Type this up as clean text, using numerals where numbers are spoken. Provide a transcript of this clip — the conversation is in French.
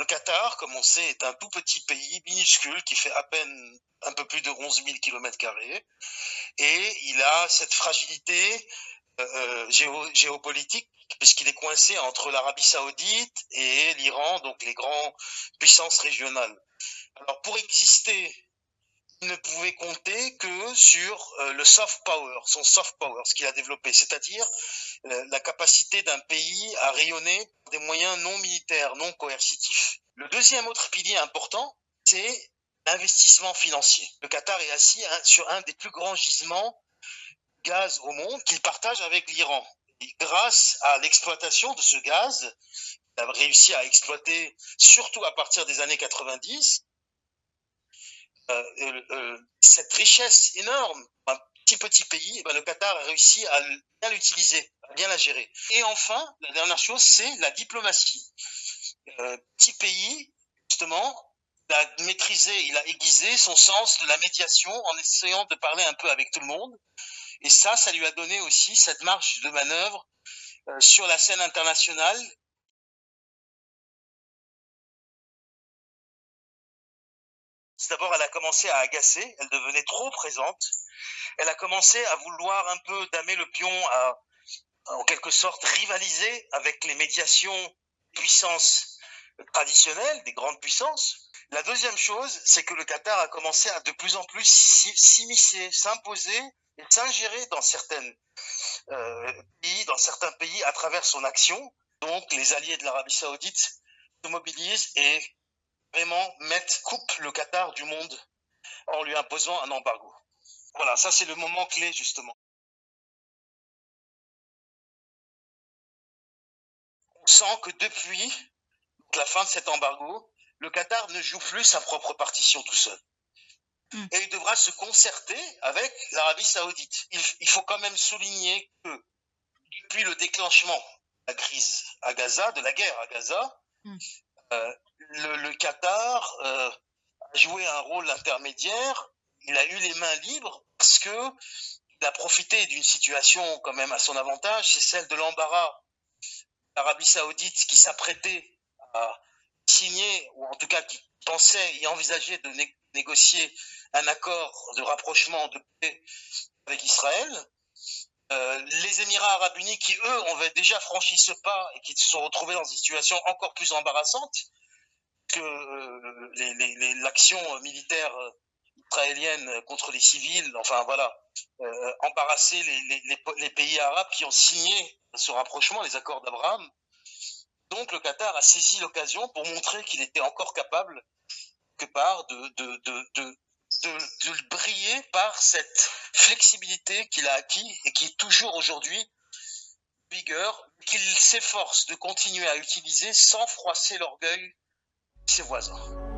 le Qatar, comme on sait, est un tout petit pays minuscule qui fait à peine un peu plus de 11 000 km². Et il a cette fragilité géopolitique, puisqu'il est coincé entre l'Arabie Saoudite et l'Iran, donc les grandes puissances régionales. Alors pour exister, il ne pouvait compter que sur le soft power, son soft power, ce qu'il a développé, c'est-à-dire la capacité d'un pays à rayonner des moyens non militaires, non coercitifs. Le deuxième autre pilier important, c'est l'investissement financier. Le Qatar est assis sur un des plus grands gisements gaz au monde qu'il partage avec l'Iran. Et grâce à l'exploitation de ce gaz, il a réussi à exploiter, surtout à partir des années 90, cette richesse énorme. Un petit pays, le Qatar a réussi à bien l'utiliser, à bien la gérer. Et enfin, la dernière chose, c'est la diplomatie. Petit pays, justement, il a maîtrisé, il a aiguisé son sens de la médiation en essayant de parler un peu avec tout le monde. Et ça lui a donné aussi cette marge de manœuvre sur la scène internationale. D'abord, elle a commencé à agacer, elle devenait trop présente. Elle a commencé à vouloir un peu damer le pion, à en quelque sorte rivaliser avec les médiations puissances traditionnelles, des grandes puissances. La deuxième chose, c'est que le Qatar a commencé à de plus en plus s'immiscer, s'imposer et s'ingérer dans certains pays à travers son action. Donc les alliés de l'Arabie Saoudite se mobilisent et vraiment coupent le Qatar du monde en lui imposant un embargo. Voilà, ça c'est le moment clé justement. On sent que depuis la fin de cet embargo, le Qatar ne joue plus sa propre partition tout seul. Et il devra se concerter avec l'Arabie Saoudite. Il faut quand même souligner que depuis le déclenchement de la crise à Gaza, de la guerre à Gaza, le Qatar a joué un rôle intermédiaire. Il a eu les mains libres parce que il a profité d'une situation quand même à son avantage, c'est celle de l'embarras. L'Arabie Saoudite qui s'apprêtait à signer, ou en tout cas qui pensait et envisageait de négocier un accord de rapprochement de paix avec Israël. Les Émirats arabes unis qui, eux, avaient déjà franchi ce pas et qui se sont retrouvés dans une situation encore plus embarrassante que l'action militaire israélienne contre les civils, enfin voilà, embarrasser les pays arabes qui ont signé ce rapprochement, les accords d'Abraham. Donc le Qatar a saisi l'occasion pour montrer qu'il était encore capable, quelque part, de briller par cette flexibilité qu'il a acquis et qui est toujours aujourd'hui vigueur, qu'il s'efforce de continuer à utiliser sans froisser l'orgueil de ses voisins.